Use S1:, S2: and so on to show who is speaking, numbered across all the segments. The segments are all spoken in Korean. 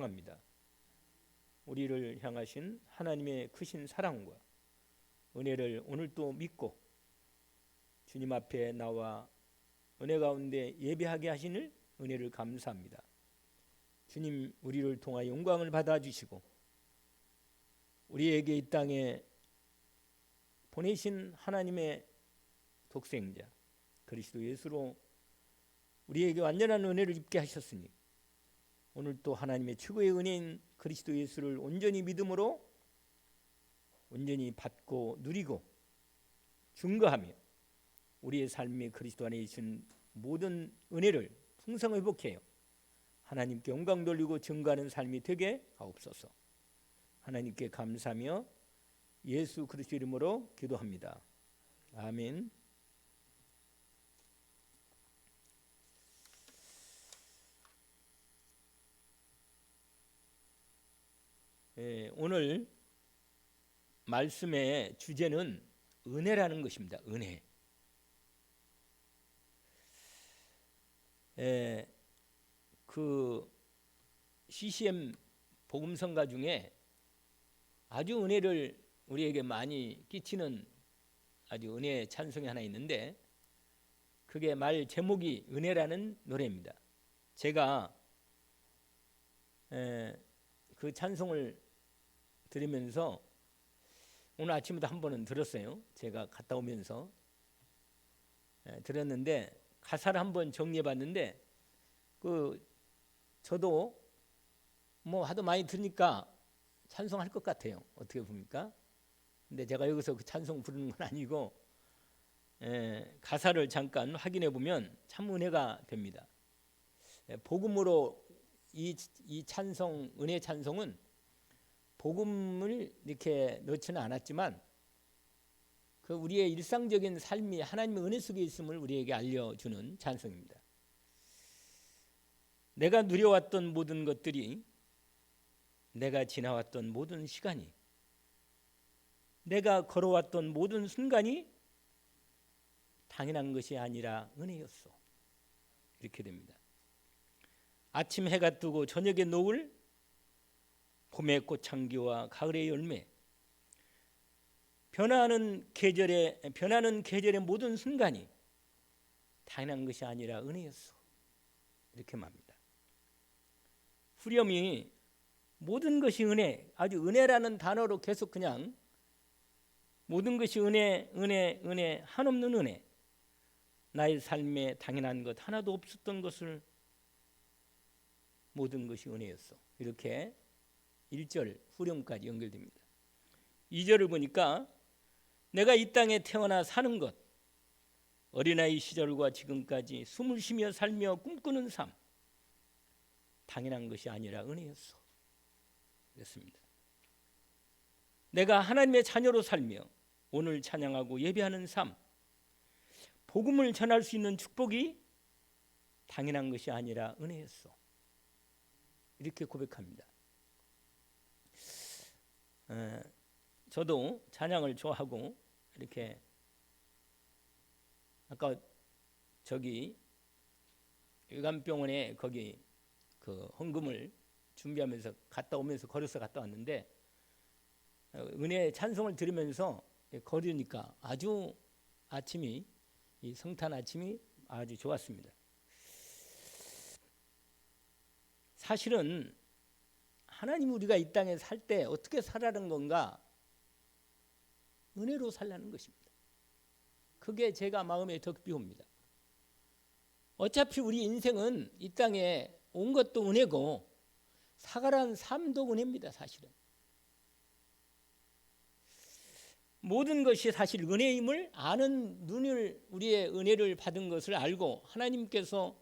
S1: 향합니다. 우리를 향하신 하나님의 크신 사랑과 은혜를 오늘도 믿고 주님 앞에 나와 은혜 가운데 예배하게 하시는 은혜를 감사합니다. 주님, 우리를 통하여 영광을 받아주시고 우리에게 이 땅에 보내신 하나님의 독생자 그리스도 예수로 우리에게 완전한 은혜를 입게 하셨으니 오늘 또 하나님의 최고의 은혜인 그리스도 예수를 온전히 믿음으로 온전히 받고 누리고 증거하며 우리의 삶이 그리스도 안에 있는 모든 은혜를 풍성히 회복해요. 하나님께 영광 돌리고 증거하는 삶이 되게 하옵소서. 하나님께 감사하며 예수 그리스도 이름으로 기도합니다. 아멘. 오늘 말씀의 주제는 은혜라는 것입니다. 은혜. 그 CCM 복음성가 중에 아주 은혜를 우리에게 많이 끼치는 아주 은혜 찬송이 하나 있는데 그게 말 제목이 은혜라는 노래입니다. 제가 그 찬송을 들으면서 오늘 아침부터 한 번은 들었어요. 제가 갔다 오면서 들었는데 가사를 한번 정리해 봤는데 저도 뭐 하도 많이 들으니까 찬송할 것 같아요. 어떻게 봅니까? 근데 제가 여기서 그 찬송 부르는 건 아니고 가사를 잠깐 확인해 보면 참 은혜가 됩니다. 복음으로 이 찬송, 은혜 찬송은 복음을 이렇게 넣지는 않았지만 그 우리의 일상적인 삶이 하나님의 은혜 속에 있음을 우리에게 알려주는 찬송입니다. 내가 누려왔던 모든 것들이, 내가 지나왔던 모든 시간이, 내가 걸어왔던 모든 순간이 당연한 것이 아니라 은혜였소. 이렇게 됩니다. 아침 해가 뜨고 저녁에 노을, 봄의 꽃향기와 가을의 열매, 변하는 계절의 모든 순간이 당연한 것이 아니라 은혜였소. 이렇게 말합니다. 후렴이 모든 것이 은혜, 아주 은혜라는 단어로 계속 그냥 모든 것이 은혜, 은혜, 은혜, 한없는 은혜, 나의 삶에 당연한 것 하나도 없었던 것을 모든 것이 은혜였어. 이렇게 1절 후렴까지 연결됩니다. 2절을 보니까 내가 이 땅에 태어나 사는 것, 어린아이 시절과 지금까지 숨을 쉬며 살며 꿈꾸는 삶, 당연한 것이 아니라 은혜였어. 그렇습니다. 내가 하나님의 자녀로 살며 오늘 찬양하고 예배하는 삶, 복음을 전할 수 있는 축복이 당연한 것이 아니라 은혜였어. 이렇게 고백합니다. 저도 찬양을 좋아하고 이렇게 아까 저기 의관병원에 거기 그 헌금을 준비하면서 갔다 오면서 걸어서 갔다 왔는데 은혜 찬송을 들으면서 걸으니까 아주 아침이 이 성탄 아침이 아주 좋았습니다. 사실은 하나님 우리가 이 땅에 살 때 어떻게 살라는 건가? 은혜로 살라는 것입니다. 그게 제가 마음에 더 깊이 옵니다. 어차피 우리 인생은 이 땅에 온 것도 은혜고 살아가는 삶도 은혜입니다. 사실은 모든 것이 사실 은혜임을 아는 눈을 우리의 은혜를 받은 것을 알고 하나님께서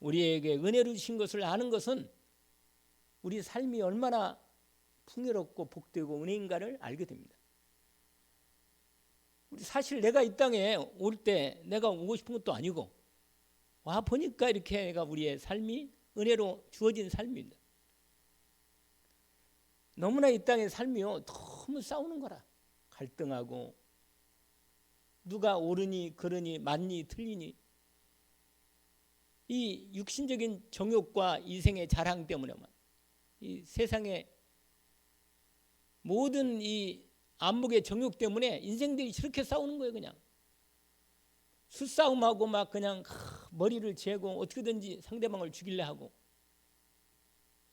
S1: 우리에게 은혜를 주신 것을 아는 것은 우리 삶이 얼마나 풍요롭고 복되고 은혜인가를 알게 됩니다. 사실 내가 이 땅에 올 때 내가 오고 싶은 것도 아니고 와 보니까 이렇게 내가 우리의 삶이 은혜로 주어진 삶입니다. 너무나 이 땅의 삶이요 너무 싸우는 거라. 갈등하고 누가 옳으니 그러니 맞니 틀리니 이 육신적인 정욕과 이생의 자랑 때문에만 이 세상에 모든 이 안목의 정욕 때문에 인생들이 저렇게 싸우는 거예요. 그냥 수싸움하고 막 그냥 머리를 재고 어떻게든지 상대방을 죽이려 하고,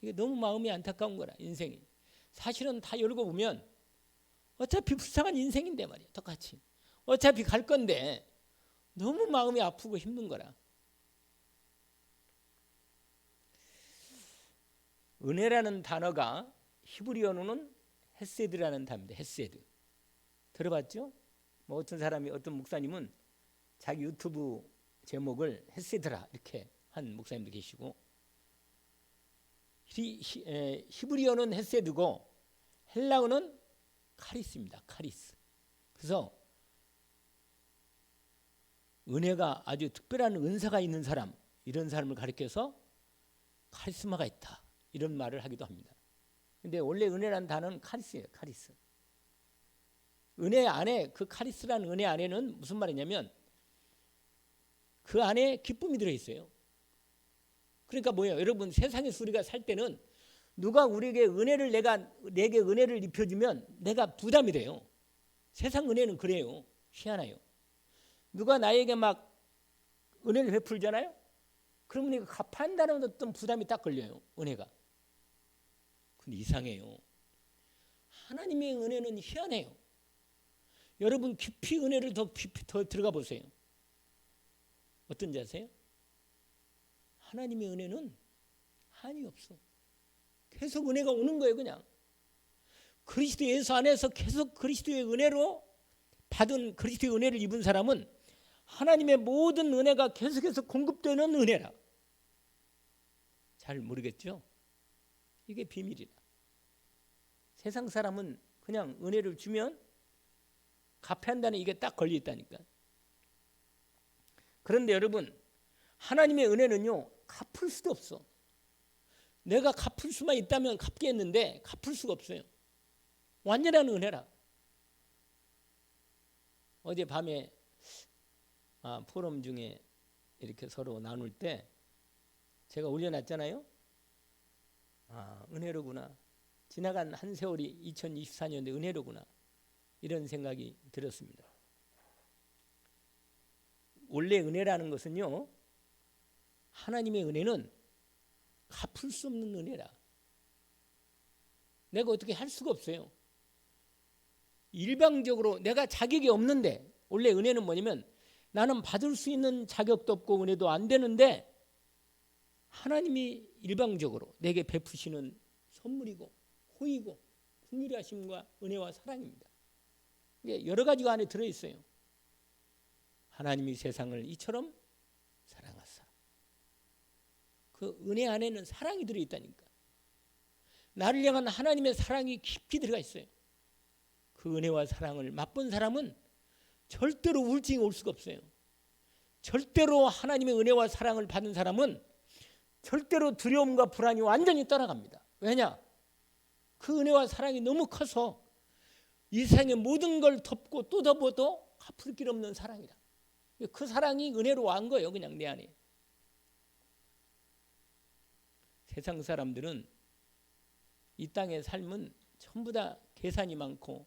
S1: 이게 너무 마음이 안타까운 거라. 인생이 사실은 다 열고 보면 어차피 불쌍한 인생인데 말이야. 똑같이 어차피 갈 건데 너무 마음이 아프고 힘든 거라. 은혜라는 단어가 히브리어로는 헤세드라는 단어입니다. 헤세드. 들어봤죠? 뭐 어떤 사람이, 어떤 목사님은 자기 유튜브 제목을 헤세드라 이렇게 한 목사님도 계시고, 히브리어는 헤세드고 헬라어는 카리스입니다. 카리스. 그래서 은혜가 아주 특별한 은사가 있는 사람, 이런 사람을 가리켜서 카리스마가 있다 이런 말을 하기도 합니다. 근데 원래 은혜라는 단어는 카리스예요. 카리스. 은혜 안에, 그 카리스라는 은혜 안에는 무슨 말이냐면 그 안에 기쁨이 들어있어요. 그러니까 뭐예요? 여러분, 세상에서 우리가 살 때는 누가 우리에게 은혜를, 내게 은혜를 입혀주면 내가 부담이 돼요. 세상 은혜는 그래요. 희한해요. 누가 나에게 막 은혜를 베풀잖아요. 그러면 이거 갚아한다는 어떤 부담이 딱 걸려요. 은혜가. 근데 이상해요. 하나님의 은혜는 희한해요. 여러분, 깊이 은혜를 더 깊이 더 들어가 보세요. 어떤지 아세요? 하나님의 은혜는 한이 없어. 계속 은혜가 오는 거예요. 그냥 그리스도 예수 안에서 계속 그리스도의 은혜로 받은, 그리스도의 은혜를 입은 사람은 하나님의 모든 은혜가 계속해서 공급되는 은혜라. 잘 모르겠죠? 이게 비밀이다. 세상 사람은 그냥 은혜를 주면 갚아야 한다는, 이게 딱 걸려 있다니까. 그런데 여러분, 하나님의 은혜는요, 갚을 수도 없어. 내가 갚을 수만 있다면 갚겠는데 갚을 수가 없어요. 완전한 은혜라. 어제 밤에 포럼 중에 이렇게 서로 나눌 때 제가 올려놨잖아요. 은혜로구나. 지나간 한 세월이 2024년인데 은혜로구나. 이런 생각이 들었습니다. 원래 은혜라는 것은요, 하나님의 은혜는 갚을 수 없는 은혜라. 내가 어떻게 할 수가 없어요. 일방적으로 내가 자격이 없는데, 원래 은혜는 뭐냐면 나는 받을 수 있는 자격도 없고 은혜도 안 되는데 하나님이 일방적으로 내게 베푸시는 선물이고 호의고 긍휼히 하심과 은혜와 사랑입니다. 이게 여러 가지가 안에 들어있어요. 하나님이 세상을 이처럼 사랑하사. 그 은혜 안에는 사랑이 들어있다니까. 나를 향한 하나님의 사랑이 깊이 들어가 있어요. 그 은혜와 사랑을 맛본 사람은 절대로 우울증이 올 수가 없어요. 절대로 하나님의 은혜와 사랑을 받은 사람은 절대로 두려움과 불안이 완전히 떠나갑니다. 왜냐? 그 은혜와 사랑이 너무 커서 이 세상의 모든 걸 덮고 또 덮어도 갚을 길 없는 사랑이라. 그 사랑이 은혜로 완 거예요. 그냥 내 안에. 세상 사람들은 이 땅의 삶은 전부 다 계산이 많고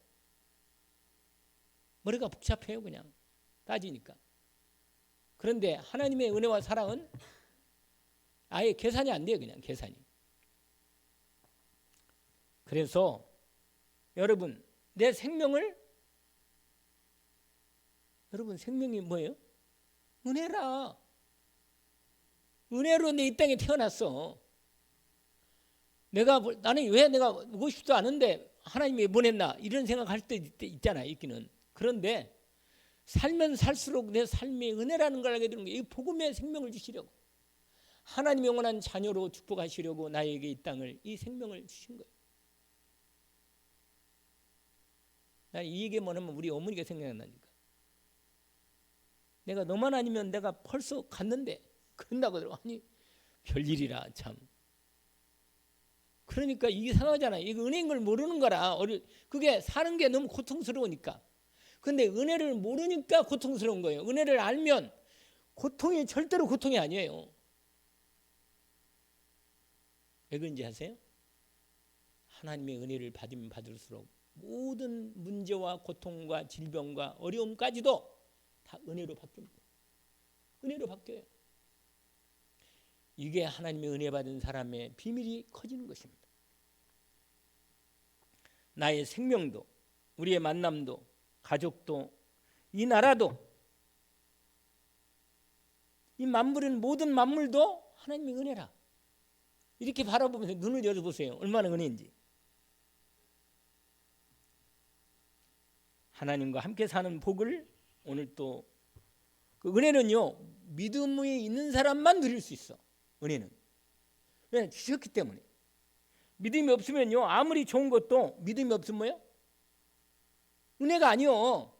S1: 머리가 복잡해요. 그냥 따지니까. 그런데 하나님의 은혜와 사랑은 아예 계산이 안 돼요. 그냥 계산이. 그래서 여러분, 내 생명을, 여러분 생명이 뭐예요? 은혜라. 은혜로 내 이 땅에 태어났어. 나는 왜 내가 오고 싶지도 않은데 하나님이 보냈나 이런 생각할 때 있잖아요. 있기는. 그런데 살면 살수록 내 삶의 은혜라는 걸 알게 되는 거예요. 이 복음의 생명을 주시려고, 하나님 영원한 자녀로 축복하시려고 나에게 이 땅을, 이 생명을 주신 거예요. 난 이 얘기만 하면 우리 어머니가 생각난다니까. 내가 너만 아니면 내가 벌써 갔는데 그런다고 그러더라고. 아니 별일이라 참. 그러니까 이게 이상하잖아요. 이거 은혜인 걸 모르는 거라. 그게 사는 게 너무 고통스러우니까. 근데 은혜를 모르니까 고통스러운 거예요. 은혜를 알면 고통이 절대로 고통이 아니에요. 왜 그런지 아세요? 하나님의 은혜를 받으면 받을수록 모든 문제와 고통과 질병과 어려움까지도 다 은혜로 바뀝니다. 은혜로 바뀌어요. 이게 하나님의 은혜 받은 사람의 비밀이 커지는 것입니다. 나의 생명도, 우리의 만남도, 가족도, 이 나라도, 이 만물은 모든 만물도 하나님의 은혜라. 이렇게 바라보면서 눈을 열어보세요. 얼마나 은혜인지. 하나님과 함께 사는 복을 오늘 또 그 은혜는요, 믿음이 있는 사람만 누릴 수 있어. 은혜는. 왜? 주셨기 때문에. 믿음이 없으면요, 아무리 좋은 것도 믿음이 없으면 뭐예요? 은혜가 아니요.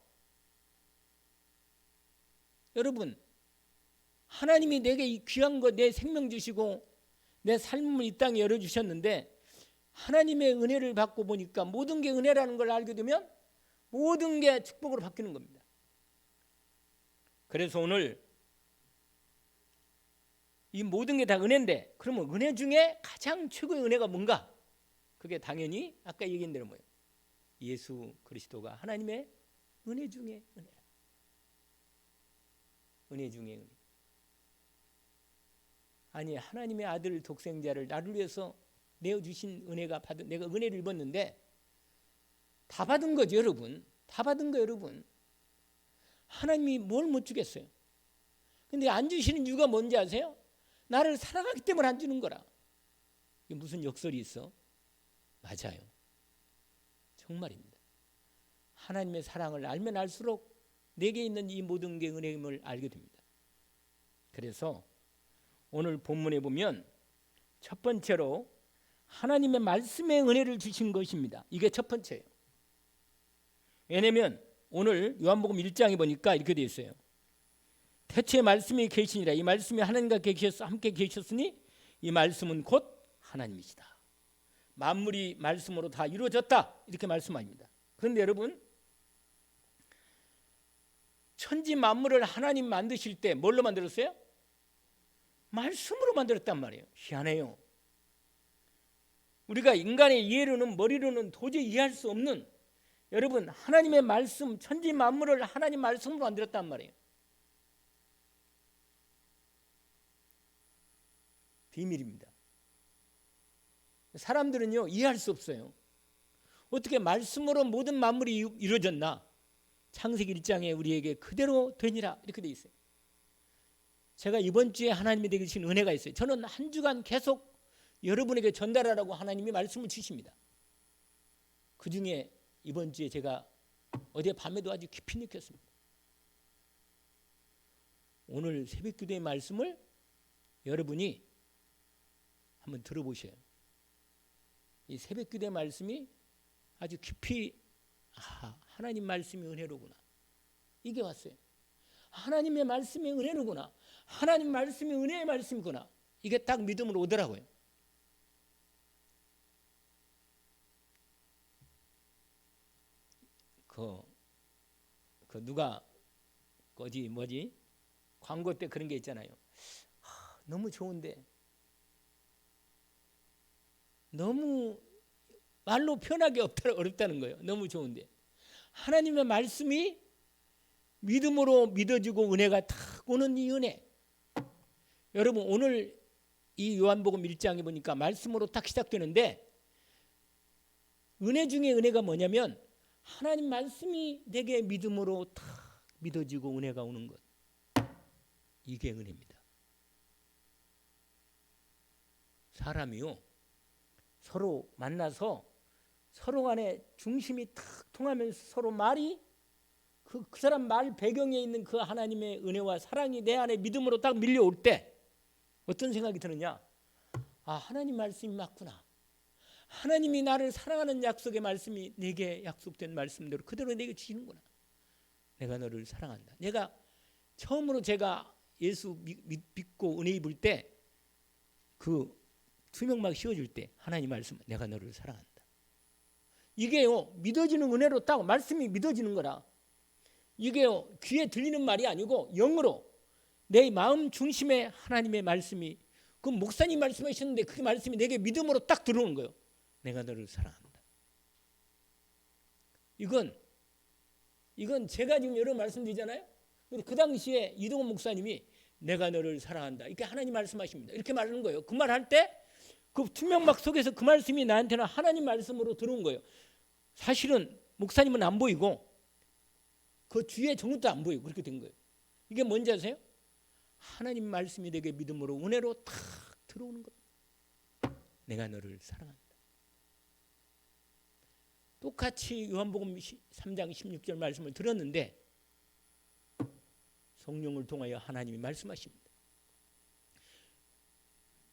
S1: 여러분, 하나님이 내게 이 귀한 것, 내 생명 주시고 내 삶을 이 땅에 열어주셨는데 하나님의 은혜를 받고 보니까 모든 게 은혜라는 걸 알게 되면 모든 게 축복으로 바뀌는 겁니다. 그래서 오늘 이 모든 게 다 은혜인데, 그러면 은혜 중에 가장 최고의 은혜가 뭔가? 그게 당연히 아까 얘기한 대로 뭐예요? 예수 그리스도가 하나님의 은혜 중에 은혜라. 은혜 중에 은혜. 아니, 하나님의 아들 독생자를 나를 위해서 내어주신 은혜가 받은, 내가 은혜를 입었는데 다 받은 거죠, 여러분. 다 받은 거예요, 여러분. 하나님이 뭘 못 주겠어요? 근데 안 주시는 이유가 뭔지 아세요? 나를 사랑하기 때문에 안 주는 거라. 이게 무슨 역설이 있어? 맞아요. 정말입니다. 하나님의 사랑을 알면 알수록 내게 있는 이 모든 게 은혜임을 알게 됩니다. 그래서 오늘 본문에 보면 첫 번째로 하나님의 말씀의 은혜를 주신 것입니다. 이게 첫 번째예요. 왜냐하면 오늘 요한복음 1장에 보니까 이렇게 되어 있어요. 태초에 말씀이 계시니라. 이 말씀이 하나님과 함께 계셨으니 이 말씀은 곧 하나님이시다. 만물이 말씀으로 다 이루어졌다. 이렇게 말씀합니다. 그런데 여러분, 천지 만물을 하나님 만드실 때 뭘로 만들었어요? 말씀으로 만들었단 말이에요. 희한해요. 우리가 인간의 이해로는, 머리로는 도저히 이해할 수 없는, 여러분, 하나님의 말씀, 천지 만물을 하나님 말씀으로 만들었단 말이에요. 비밀입니다. 사람들은요, 이해할 수 없어요. 어떻게 말씀으로 모든 만물이 이루어졌나? 창세기 1장에 우리에게 그대로 되니라 이렇게 돼 있어요. 제가 이번 주에 하나님이 되게 주신 은혜가 있어요. 저는 한 주간 계속 여러분에게 전달하라고 하나님이 말씀을 주십니다. 그 중에 이번 주에 제가 어제 밤에도 아주 깊이 느꼈습니다. 오늘 새벽 기도의 말씀을 여러분이 한번 들어보셔요. 이 새벽 기도의 말씀이 아주 깊이, 하나님 말씀이 은혜로구나. 이게 왔어요. 하나님의 말씀이 은혜로구나. 하나님 말씀이 은혜의 말씀이구나. 이게 딱 믿음으로 오더라고요. 누가 뭐지 광고 때 그런 게 있잖아요. 너무 좋은데 너무 말로 표현하기 어렵다는 거예요. 너무 좋은데 하나님의 말씀이 믿음으로 믿어지고 은혜가 탁 오는 이 은혜. 여러분, 오늘 이 요한복음 1장에 보니까 말씀으로 딱 시작되는데 은혜 중에 은혜가 뭐냐면 하나님 말씀이 내게 믿음으로 탁 믿어지고 은혜가 오는 것. 이게 은혜입니다. 사람이요, 서로 만나서 서로 간에 중심이 탁 통하면서 서로 말이 그 사람 말 배경에 있는 그 하나님의 은혜와 사랑이 내 안에 믿음으로 딱 밀려올 때 어떤 생각이 드느냐? 하나님 말씀이 맞구나. 하나님이 나를 사랑하는 약속의 말씀이 내게 약속된 말씀대로 그대로 내게 주시는구나. 내가 너를 사랑한다. 내가 처음으로 제가 예수 믿고 은혜 입을 때 그 투명막 씌워줄 때 하나님 말씀, 내가 너를 사랑한다. 이게요, 믿어지는 은혜로 딱 말씀이 믿어지는 거라. 이게요, 귀에 들리는 말이 아니고 영으로 내 마음 중심에 하나님의 말씀이, 그 목사님 말씀하셨는데 그 말씀이 내게 믿음으로 딱 들어오는 거예요. 내가 너를 사랑한다. 이건 제가 지금 여러 말씀드리잖아요. 그 당시에 이동훈 목사님이 내가 너를 사랑한다 이렇게 하나님 말씀하십니다. 이렇게 말하는 거예요. 그 말 할 때 그 투명막 속에서 그 말씀이 나한테는 하나님 말씀으로 들어온 거예요. 사실은 목사님은 안 보이고 그 뒤에 정도 안 보이고 그렇게 된 거예요. 이게 뭔지 아세요? 하나님 말씀이 내게 믿음으로 은혜로 탁 들어오는 거예요. 내가 너를 사랑한다. 똑같이 요한복음 3장 16절 말씀을 들었는데 성령을 통하여 하나님이 말씀하십니다.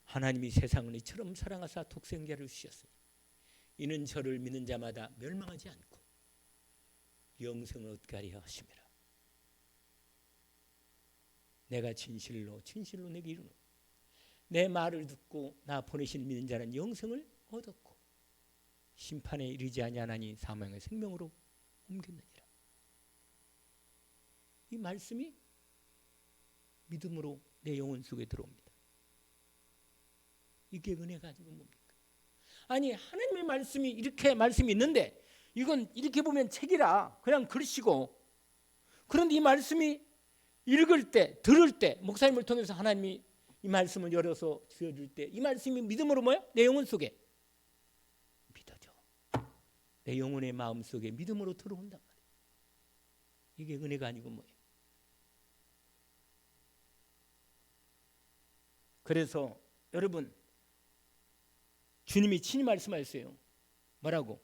S1: 하나님이 세상을 이처럼 사랑하사 독생자를 주셨으니 이는 저를 믿는 자마다 멸망하지 않고 영생을 얻게 하려 하심이라. 내가 진실로 내게 이르노니 내 말을 듣고 나 보내신 믿는 자는 영생을 얻었고 심판에 이르지 아니하나니 사망의 생명으로 옮겼느니라. 이 말씀이 믿음으로 내 영혼 속에 들어옵니다. 이게 은혜가 지금 뭡니까? 아니 하나님의 말씀이 이렇게 말씀이 있는데 이건 이렇게 보면 책이라 그냥 글씨고, 그런데 이 말씀이 읽을 때 들을 때 목사님을 통해서 하나님이 이 말씀을 열어서 주어줄 때 이 말씀이 믿음으로 뭐야? 내 영혼 속에 믿어져. 내 영혼의 마음 속에 믿음으로 들어온단 말이에요. 이게 은혜가 아니고 뭐예요? 그래서 여러분 주님이 친히 말씀하셨어요. 뭐라고?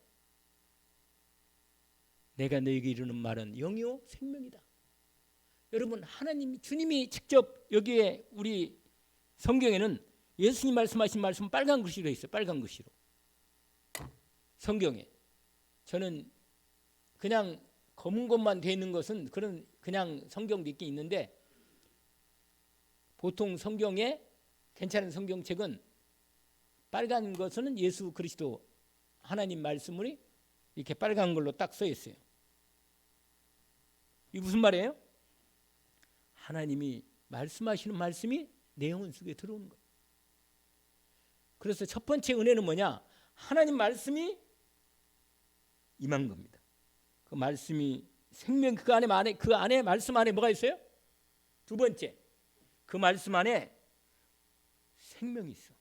S1: 내가 너에게 이르는 말은 영이요 생명이다. 여러분 하나님 주님이 직접 여기에 우리 성경에는 예수님 말씀하신 말씀 빨간 글씨로 있어요. 빨간 글씨로 성경에. 저는 그냥 검은 것만 돼 있는 것은 그런 그냥 성경도 있긴 있는데 보통 성경에 괜찮은 성경책은 빨간 것은 예수 그리스도 하나님 말씀이 이렇게 빨간 걸로 딱 써 있어요. 이게 무슨 말이에요? 하나님이 말씀하시는 말씀이 내 영혼 속에 들어오는 거예요. 그래서 첫 번째 은혜는 뭐냐? 하나님 말씀이 임한 겁니다. 그 말씀이 생명 그 안에 말씀 안에 뭐가 있어요? 두 번째, 그 말씀 안에 생명이 있어.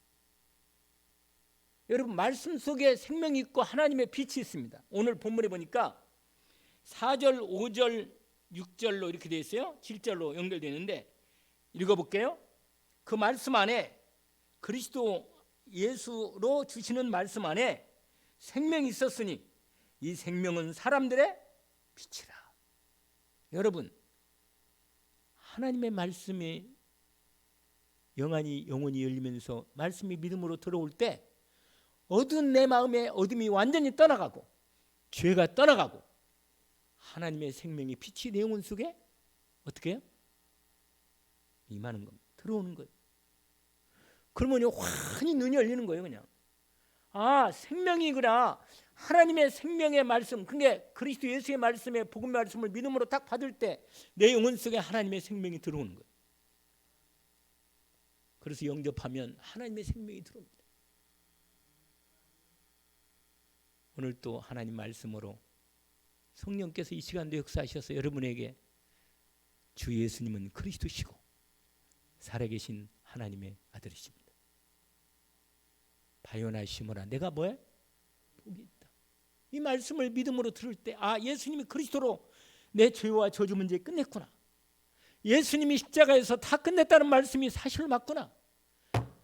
S1: 여러분 말씀 속에 생명이 있고 하나님의 빛이 있습니다. 오늘 본문에 보니까 4절, 5절, 6절로 이렇게 되어 있어요. 7절로 연결되어 있는데 읽어볼게요. 그 말씀 안에 그리스도 예수로 주시는 말씀 안에 생명이 있었으니 이 생명은 사람들의 빛이라. 여러분 하나님의 말씀이 영원히 열리면서 말씀이 믿음으로 들어올 때 어두운 내 마음의 어둠이 완전히 떠나가고 죄가 떠나가고 하나님의 생명의 빛이 내 영혼 속에 어떻게 해요? 임하는 겁니다. 들어오는 거예요. 그러면 환히 눈이 열리는 거예요. 그냥 아 생명이구나. 하나님의 생명의 말씀, 그게 그리스도 예수의 말씀에 복음의 말씀을 믿음으로 딱 받을 때 내 영혼 속에 하나님의 생명이 들어오는 거예요. 그래서 영접하면 하나님의 생명이 들어옵니다. 오늘 또 하나님 말씀으로 성령께서 이 시간도 역사하셔서 여러분에게 주 예수님은 그리스도시고 살아계신 하나님의 아들이십니다. 바요나 시모나 내가 뭐해? 복이 있다. 이 말씀을 믿음으로 들을 때 아 예수님이 그리스도로 내 죄와 저주 문제 끝냈구나. 예수님이 십자가에서 다 끝냈다는 말씀이 사실을 맞구나.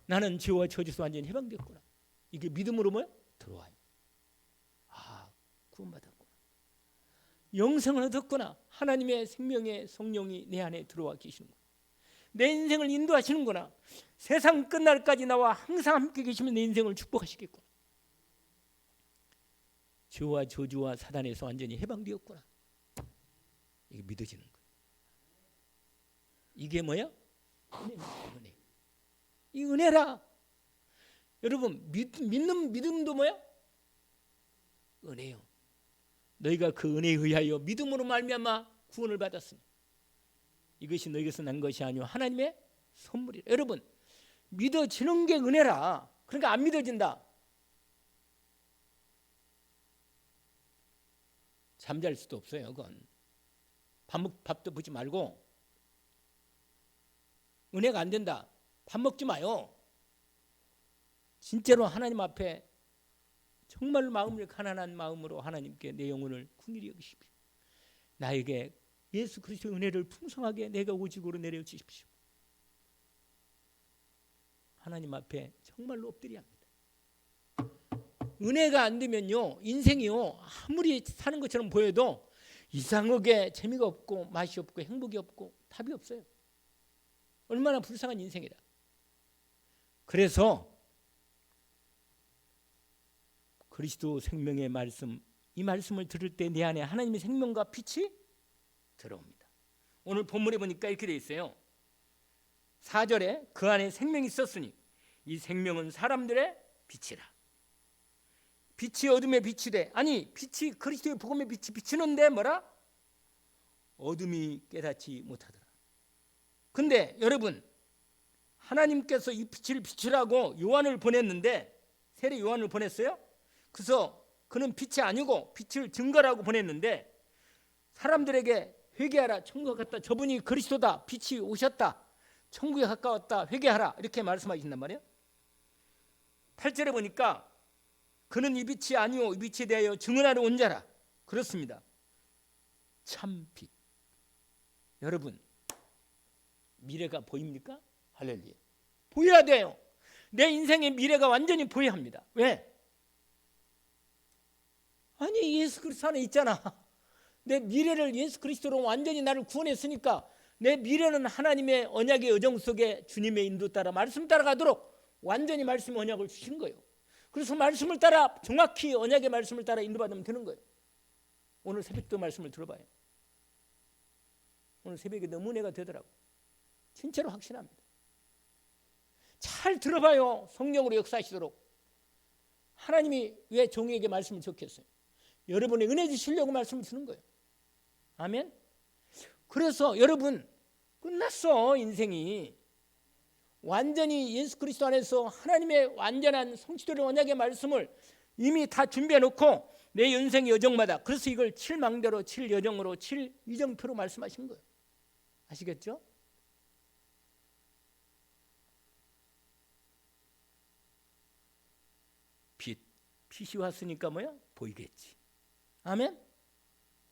S1: 나는 죄와 저주에서 완전히 해방됐구나. 이게 믿음으로 뭐야? 들어와요. 아 구원받았구나. 영생을 얻었구나. 하나님의 생명의 성령이 내 안에 들어와 계시는구나. 내 인생을 인도하시는구나. 세상 끝날까지 나와 항상 함께 계시면 내 인생을 축복하시겠구나. 죄와 저주와 사단에서 완전히 해방되었구나. 이게 믿어지는 거예요. 이게 뭐야? 은혜입니다. 은혜. 이 은혜라. 여러분 믿는 믿음도 뭐야? 은혜요. 너희가 그 은혜에 의하여 믿음으로 말미암아 구원을 받았으니 이것이 너희에게서 난 것이 아니오 하나님의 선물이라. 여러분 믿어지는 게 은혜라. 그러니까 안 믿어진다. 잠잘 수도 없어요. 그건 밥도 보지 말고, 은혜가 안 된다, 밥 먹지 마요. 진짜로 하나님 앞에 정말 마음을 가난한 마음으로 하나님께 내 영혼을 긍휼히 여기십시오. 나에게 예수 그리스도의 은혜를 풍성하게 내가 오직으로 내려주십시오. 하나님 앞에 정말로 엎드려야 합니다. 은혜가 안 되면요, 인생이요, 아무리 사는 것처럼 보여도 이상하게 재미가 없고 맛이 없고 행복이 없고 답이 없어요. 얼마나 불쌍한 인생이다. 그래서 그리스도 생명의 말씀, 이 말씀을 들을 때 내 안에 하나님의 생명과 빛이 들어옵니다. 오늘 본문에 보니까 이렇게 돼 있어요. 4절에 그 안에 생명이 있었으니 이 생명은 사람들의 빛이라. 빛이 어둠에 빛이 돼. 아니, 빛이 그리스도의 복음의 빛이 비치는데 뭐라? 어둠이 깨닫지 못하더라. 근데 여러분, 하나님께서 이 빛을 비추라고 요한을 보냈는데, 세례 요한을 보냈어요. 그래서 그는 빛이 아니고 빛을 증거라고 보냈는데, 사람들에게 회개하라, 천국에 갔다, 저분이 그리스도다, 빛이 오셨다, 천국에 가까웠다, 회개하라, 이렇게 말씀하신단 말이에요. 8절에 보니까 그는 이 빛이 아니오 이 빛에 대하여 증언하러 온 자라. 그렇습니다. 참 빛. 여러분, 미래가 보입니까? 할렐루야. 보여야 돼요. 내 인생의 미래가 완전히 보여야 합니다. 왜? 아니, 예수 그리스도 안에 있잖아. 내 미래를 예수 그리스도로 완전히 나를 구원했으니까 내 미래는 하나님의 언약의 여정 속에 주님의 인도 따라 말씀 따라가도록 완전히 말씀의 언약을 주신 거예요. 그래서 말씀을 따라, 정확히 언약의 말씀을 따라 인도받으면 되는 거예요. 오늘 새벽도 말씀을 들어봐요. 오늘 새벽에 너무 은혜가 되더라고요. 진짜로 확신합니다. 잘 들어봐요. 성령으로 역사하시도록. 하나님이 왜 종에게 말씀을 적혔어요? 여러분의 은혜 주시려고 말씀을 주는 거예요. 아멘. 그래서 여러분, 끝났어. 인생이 완전히 예수 그리스도 안에서 하나님의 완전한 성취되는 언약의 말씀을 이미 다 준비해 놓고 내 인생의 여정마다, 그래서 이걸 7망대로 7여정으로 7이정표로 말씀하신 거예요. 아시겠죠? 빛이 왔으니까 뭐야? 보이겠지. 아멘.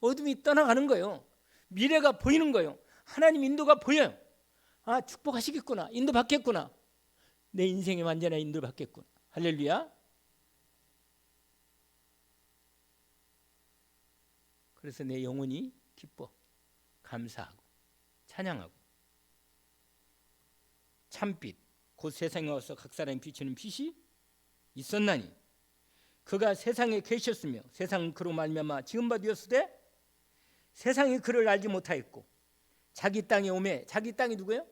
S1: 어둠이 떠나가는 거예요. 미래가 보이는 거예요. 하나님 인도가 보여요. 아, 축복하시겠구나, 인도 받겠구나, 내 인생의 완전한 인도 받겠구나. 할렐루야. 그래서 내 영혼이 기뻐, 감사하고 찬양하고, 참빛 곧 세상에 와서 각 사람이 비추는 빛이 있었나니 그가 세상에 계셨으며 세상은 그로 말미암아 지금 바 되었으되 세상이 그를 알지 못하였고 자기 땅에 오매, 자기 땅이 누구예요?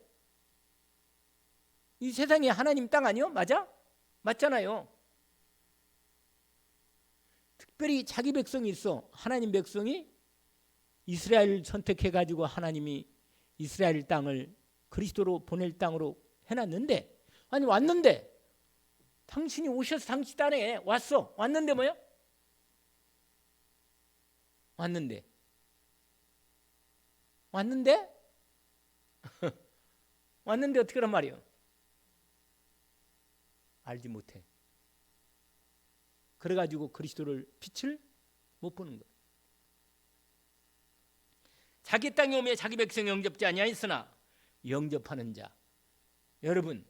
S1: 이 세상이 하나님 땅 아니요? 맞아? 맞잖아요. 특별히 자기 백성이 있어. 하나님 백성이 이스라엘 선택해가지고 하나님이 이스라엘 땅을 그리스도로 보낼 땅으로 해놨는데, 아니 왔는데, 당신이 오셔서 당신 땅에 왔어. 왔는데 뭐야? 왔는데 왔는데 어떻게 하란 말이에요? 알지 못해. 그래가지고 그리스도를 빛을 못 보는 거예요. 자기 땅에 오며 자기 백성이 영접지 아니하였으나 영접하는 자, 여러분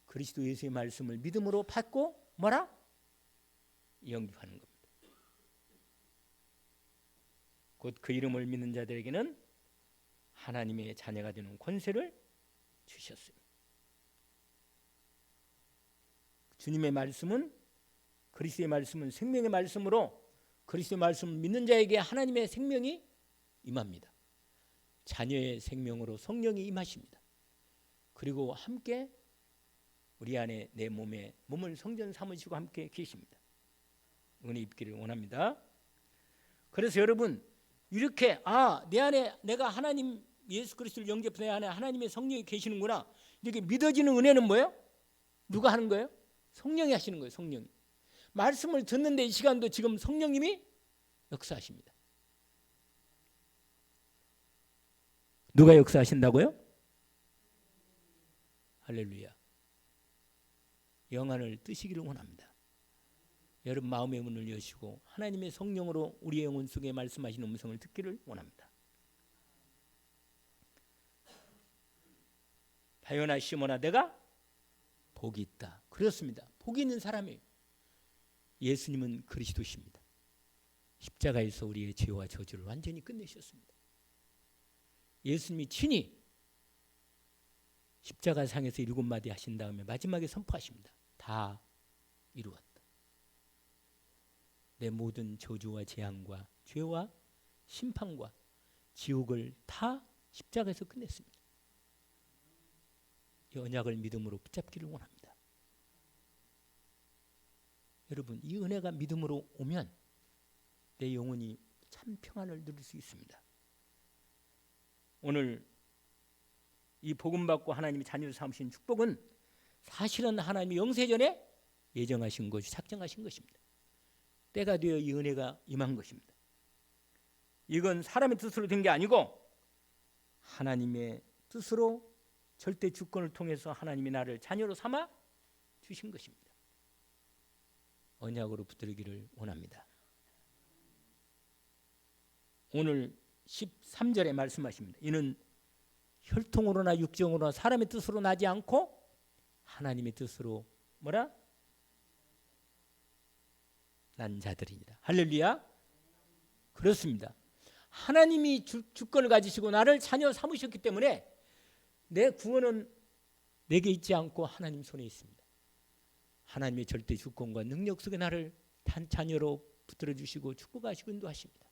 S1: 그리스도 예수의 말씀을 믿음으로 받고 뭐라? 영접하는 겁니다. 곧 그 이름을 믿는 자들에게는 하나님의 자녀가 되는 권세를 주셨어요. 주님의 말씀은, 그리스도의 말씀은 생명의 말씀으로 그리스도의 말씀을 믿는 자에게 하나님의 생명이 임합니다. 자녀의 생명으로 성령이 임하십니다. 그리고 함께 우리 안에 내 몸에 몸을 성전 삼으시고 함께 계십니다. 은혜 입기를 원합니다. 그래서 여러분 이렇게 내 안에 내가 하나님 예수 그리스도를 영접해 내 안에 하나님의 성령이 계시는구나, 이렇게 믿어지는 은혜는 뭐예요? 누가 하는 거예요? 성령이 하시는 거예요. 성령이. 말씀을 듣는데 이 시간도 지금 성령님이 역사하십니다. 누가 역사하신다고요? 할렐루야. 영안을 뜨시기를 원합니다. 여러분 마음의 문을 여시고 하나님의 성령으로 우리의 영혼 속에 말씀하시는 음성을 듣기를 원합니다. 바요나 시몬아 내가 복이 있다. 그렇습니다. 복이 있는 사람이에요. 예수님은 그리스도십니다. 십자가에서 우리의 죄와 저주를 완전히 끝내셨습니다. 예수님이 친히 십자가 상에서 7마디 하신 다음에 마지막에 선포하십니다. 다 이루었다. 내 모든 저주와 재앙과 죄와 심판과 지옥을 다 십자가에서 끝냈습니다. 이 언약을 믿음으로 붙잡기를 원합니다. 여러분 이 은혜가 믿음으로 오면 내 영혼이 참 평안을 누릴 수 있습니다. 오늘 이 복음 받고 하나님이 자녀로 삼으신 축복은 사실은 하나님이 영세전에 예정하신 것이 작정하신 것입니다. 때가 되어 이 은혜가 임한 것입니다. 이건 사람의 뜻으로 된 게 아니고 하나님의 뜻으로 절대 주권을 통해서 하나님이 나를 자녀로 삼아 주신 것입니다. 언약으로 붙들기를 원합니다. 오늘 13절에 말씀하십니다. 이는 혈통으로나 육정으로나 사람의 뜻으로 나지 않고 하나님의 뜻으로 뭐라? 난 자들이니라. 할렐루야. 그렇습니다. 하나님이 주권을 가지시고 나를 자녀 삼으셨기 때문에 내 구원은 내게 있지 않고 하나님 손에 있습니다. 하나님의 절대 주권과 능력 속에 나를 자녀로 붙들어 주시고 축복하시고 인도하십니다.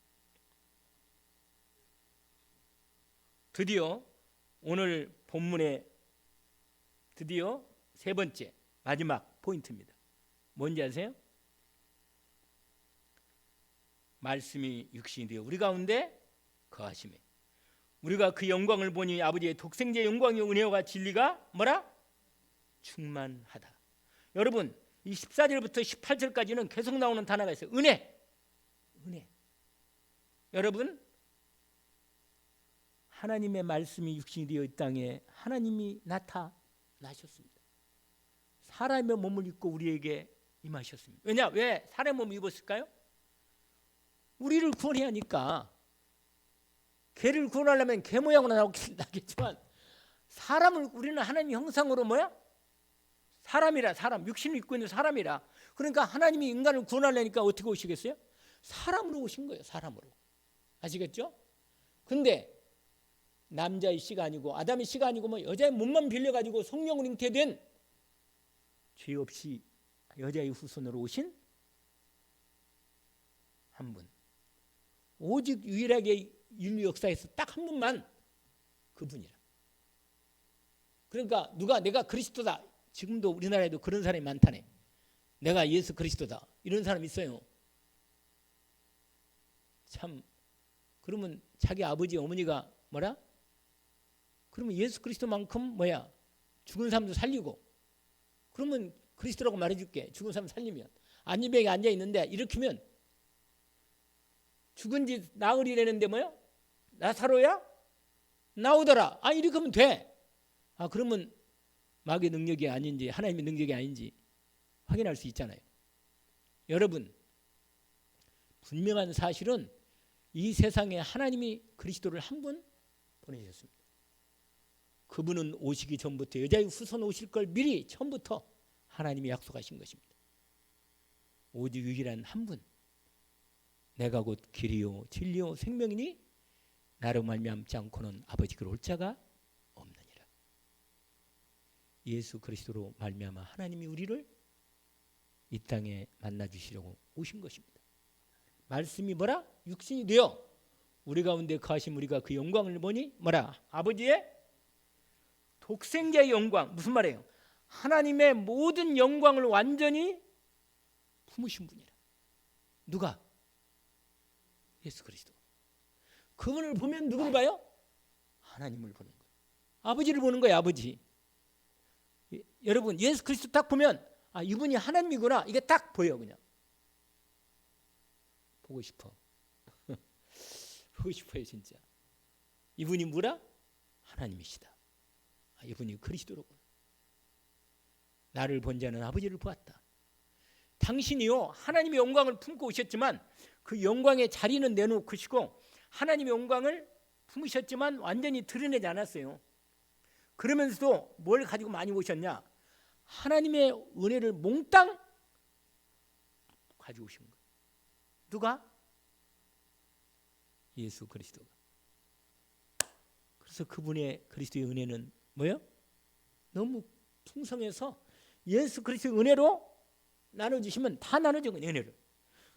S1: 드디어 오늘 본문의 드디어 세 번째 마지막 포인트입니다. 뭔지 아세요? 말씀이 육신이 되어 우리 가운데 거하시매 우리가 그 영광을 보니 아버지의 독생자의 영광의 은혜와 진리가 뭐라? 충만하다. 여러분 이 14절부터 18절까지는 계속 나오는 단어가 있어요. 은혜. 여러분 하나님의 말씀이 육신이 되어 이 땅에 하나님이 나타나셨습니다. 사람의 몸을 입고 우리에게 임하셨습니다. 왜냐? 왜 사람의 몸을 입었을까요? 우리를 구원해야 하니까. 개를 구원하려면 개 모양으로 나겠지만 사람을 우리는 하나님의 형상으로 뭐야? 사람이라 사람, 육신을 입고 있는 사람이라. 그러니까 하나님이 인간을 구원하려니까 어떻게 오시겠어요? 사람으로 오신 거예요. 사람으로. 아시겠죠? 근데 남자의 씨가 아니고 아담의 씨가 아니고 뭐 여자의 몸만 빌려가지고 성령으로 잉태된 죄 없이 여자의 후손으로 오신 한 분. 오직 유일하게 인류 역사에서 딱 한 분만 그분이라. 그러니까 누가 내가 그리스도다. 지금도 우리나라에도 그런 사람이 많다네. 내가 예수 그리스도다. 이런 사람 있어요. 참 그러면 자기 아버지 어머니가 뭐라? 그러면 예수 그리스도만큼 뭐야? 죽은 사람도 살리고. 그러면 그리스도라고 말해줄게. 죽은 사람 살리면. 안전병에 앉아있는데 일으키면 죽은 지 나흘이라는데 뭐야? 나사로야? 나오더라. 아 이렇게 하면 돼. 아 그러면 마귀의 능력이 아닌지 하나님의 능력이 아닌지 확인할 수 있잖아요. 여러분 분명한 사실은 이 세상에 하나님이 그리스도를 한 분 보내셨습니다. 그분은 오시기 전부터 여자의 후손 오실 걸 미리 처음부터 하나님이 약속하신 것입니다. 오직 유일한 한 분. 내가 곧 길이요 진리요 생명이니 나로 말미암지 않고는 아버지께로 올 자가 없느니라. 예수 그리스도로 말미암아 하나님이 우리를 이 땅에 만나 주시려고 오신 것입니다. 말씀이 뭐라? 육신이 되어 우리 가운데 거하신 우리가 그 영광을 보니 뭐라? 아버지의 독생자의 영광. 무슨 말이에요? 하나님의 모든 영광을 완전히 품으신 분이라. 누가? 예수 그리스도. 그분을 보면 누구를 봐요? 하나님을 보는 거예요. 아버지를 보는 거예요. 아버지. 여러분 예수 그리스도 딱 보면 아 이분이 하나님이구나. 이게 딱 보여. 그냥 보고 싶어. 하고 싶어요 진짜. 이분이 뭐라? 하나님이시다. 이분이 그리스도로구나. 나를 본 자는 아버지를 보았다. 당신이요 하나님의 영광을 품고 오셨지만 그 영광의 자리는 내놓으시고 하나님의 영광을 품으셨지만 완전히 드러내지 않았어요. 그러면서도 뭘 가지고 많이 오셨냐? 하나님의 은혜를 몽땅 가지고 오신 거예요. 누가? 예수 그리스도가. 그래서 그분의 그리스도의 은혜는 뭐예요? 너무 풍성해서 예수 그리스도의 은혜로 나눠주시면 다 나눠줘. 은혜를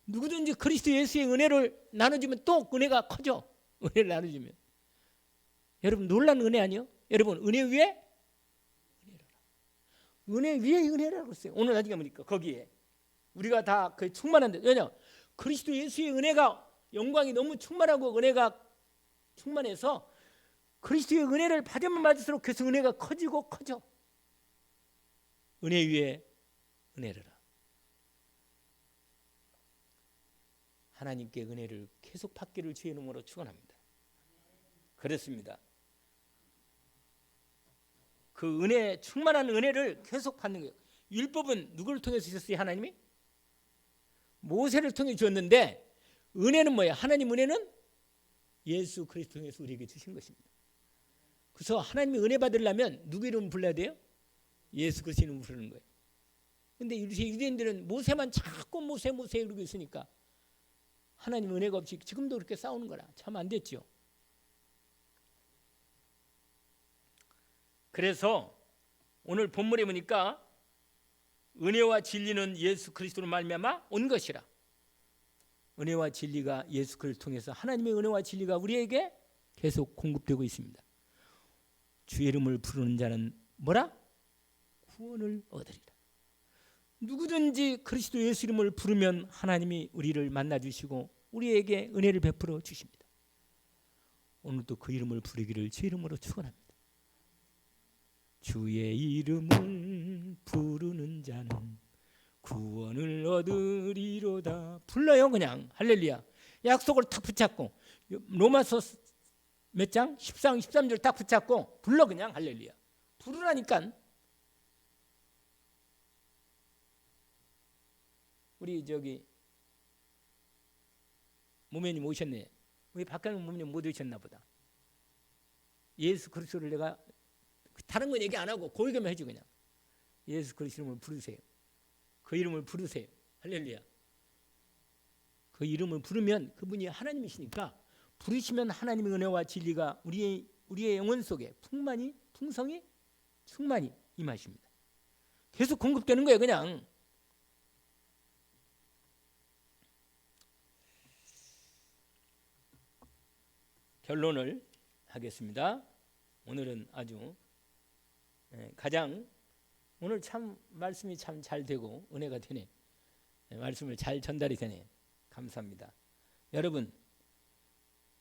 S1: 누구든지 그리스도 예수의 은혜를 나눠주면 또 은혜가 커져. 은혜를 나눠주면 여러분 놀란 은혜 아니요? 여러분 은혜 위에 은혜라. 은혜 위에 은혜라고 했어요. 오늘 나중에 보니까 거기에 우리가 다 그 충만한데 왜냐? 그리스도 예수의 은혜가 영광이 너무 충만하고 은혜가 충만해서 그리스도의 은혜를 받으면 받을수록 계속 은혜가 커지고 커져. 은혜 위에 은혜라. 하나님께 은혜를 계속 받기를 주의 이름으로 축원합니다. 그렇습니다. 그 은혜 충만한 은혜를 계속 받는 거예요. 율법은 누구를 통해서 주셨어요? 하나님이 모세를 통해 주었는데 은혜는 뭐예요? 하나님 은혜는 예수 그리스도 통해서 우리에게 주신 것입니다. 그래서 하나님의 은혜 받으려면 누구 이름 불러야 돼요? 예수 그리스도 이름 부르는 거예요. 근데 유대인들은 모세만 자꾸 모세 이러고 있으니까 하나님 은혜가 없이 지금도 그렇게 싸우는 거라. 참 안 됐죠. 그래서 오늘 본문에 보니까 은혜와 진리는 예수 그리스도로 말미암아 온 것이라. 은혜와 진리가 예수 그리스도를 통해서 하나님의 은혜와 진리가 우리에게 계속 공급되고 있습니다. 주의 이름을 부르는 자는 뭐라? 구원을 얻으리라. 누구든지 그리스도 예수 이름을 부르면 하나님이 우리를 만나주시고 우리에게 은혜를 베풀어 주십니다. 오늘도 그 이름을 부르기를 주의 이름으로 축원합니다. 주의 이름을 부르는 자는 구원을 얻으리로다. 불러요 그냥. 할렐루야. 약속을 탁 붙잡고 로마서 몇 장? 14장 13절 딱 붙잡고 불러 그냥. 할렐루야. 부르라니까. 우리 저기 모면님 오셨네. 우리 박가능 모면님 못 오셨나 보다. 예수 그리스도를 내가 다른 건 얘기 안 하고 그 얘기만 해줘 그냥. 예수 그리스도 이름을 부르세요. 그 이름을 부르세요. 할렐루야. 그 이름을 부르면 그분이 하나님이시니까 부르시면 하나님의 은혜와 진리가 우리의 영혼 속에 풍성히 충만히 임하십니다. 계속 공급되는 거예요 그냥. 결론을 하겠습니다. 오늘은 아주 가장 오늘 참 말씀이 참 잘 되고 은혜가 되네. 말씀을 잘 전달이 되네. 감사합니다. 여러분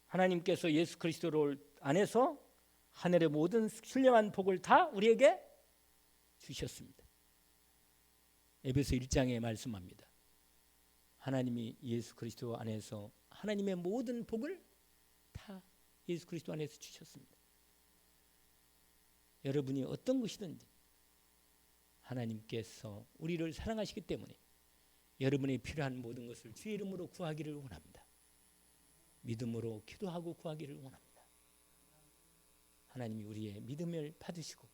S1: 하나님께서 예수 그리스도를 안에서 하늘의 모든 신령한 복을 다 우리에게 주셨습니다. 에베소 1장에 말씀합니다. 하나님이 예수 그리스도 안에서 하나님의 모든 복을 다 예수 그리스도 안에서 주셨습니다. 여러분이 어떤 것이든지 하나님께서 우리를 사랑하시기 때문에 여러분이 필요한 모든 것을 주의 이름으로 구하기를 원합니다. 믿음으로 기도하고 구하기를 원합니다. 하나님이 우리의 믿음을 받으시고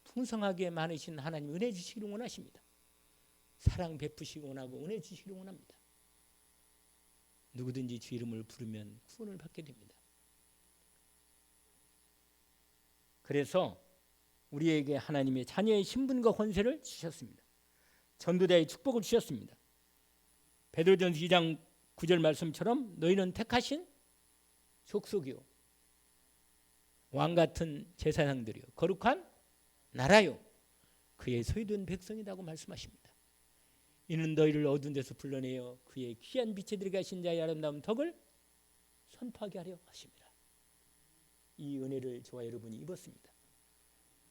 S1: 풍성하게 많으신 하나님 은혜 주시기를 원하십니다. 사랑 베푸시기 원하고 은혜 주시기를 원합니다. 누구든지 주의 이름을 부르면 구원을 받게 됩니다. 그래서 우리에게 하나님의 자녀의 신분과 권세를 주셨습니다. 전도자의 축복을 주셨습니다. 베드로전서 2장 9절 말씀처럼 너희는 택하신 족속이요 왕같은 제사장들이요 거룩한 나라요 그의 소유된 백성이라고 말씀하십니다. 이는 너희를 어두운 데서 불러내어 그의 귀한 빛에 들어가 하신 자의 아름다운 덕을 선포하게 하려 하십니다. 이 은혜를 저와 여러분이 입었습니다.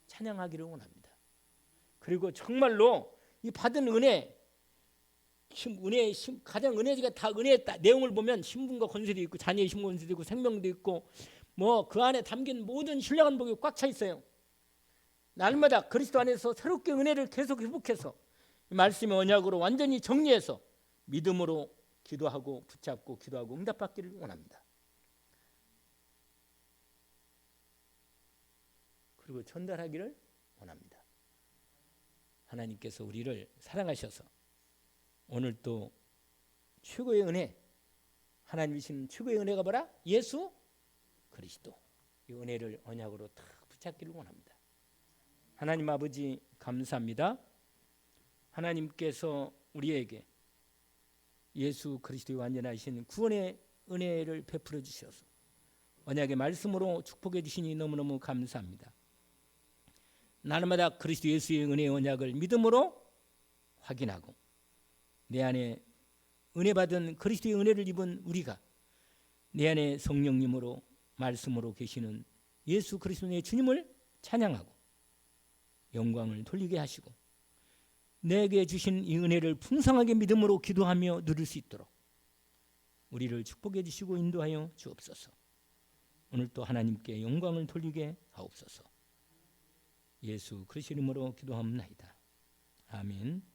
S1: 찬양하기를 원합니다. 그리고 정말로 이 받은 은혜 가장 은혜가 다 은혜의 내용을 보면 신분과 권세도 있고 자녀의 신분 권세도 있고 생명도 있고 뭐 그 안에 담긴 모든 신령한 복이 꽉 차 있어요. 날마다 그리스도 안에서 새롭게 은혜를 계속 회복해서 말씀의 언약으로 완전히 정리해서 믿음으로 기도하고 붙잡고 기도하고 응답받기를 원합니다. 그리고 전달하기를 원합니다. 하나님께서 우리를 사랑하셔서 오늘 또 최고의 은혜, 하나님이 주신 최고의 은혜가 뭐라? 예수 그리스도. 이 은혜를 언약으로 다 붙잡기를 원합니다. 하나님 아버지 감사합니다. 하나님께서 우리에게 예수 그리스도의 완전하신 구원의 은혜를 베풀어 주셔서 언약의 말씀으로 축복해 주시니 너무너무 감사합니다. 날마다 그리스도 예수의 은혜의 언약을 믿음으로 확인하고 내 안에 은혜 받은 그리스도의 은혜를 입은 우리가 내 안에 성령님으로 말씀으로 계시는 예수 그리스도의 주님을 찬양하고 영광을 돌리게 하시고 내게 주신 이 은혜를 풍성하게 믿음으로 기도하며 누릴 수 있도록 우리를 축복해 주시고 인도하여 주옵소서. 오늘 또 하나님께 영광을 돌리게 하옵소서. 예수 그리스도 이름으로 기도합니다. 아멘.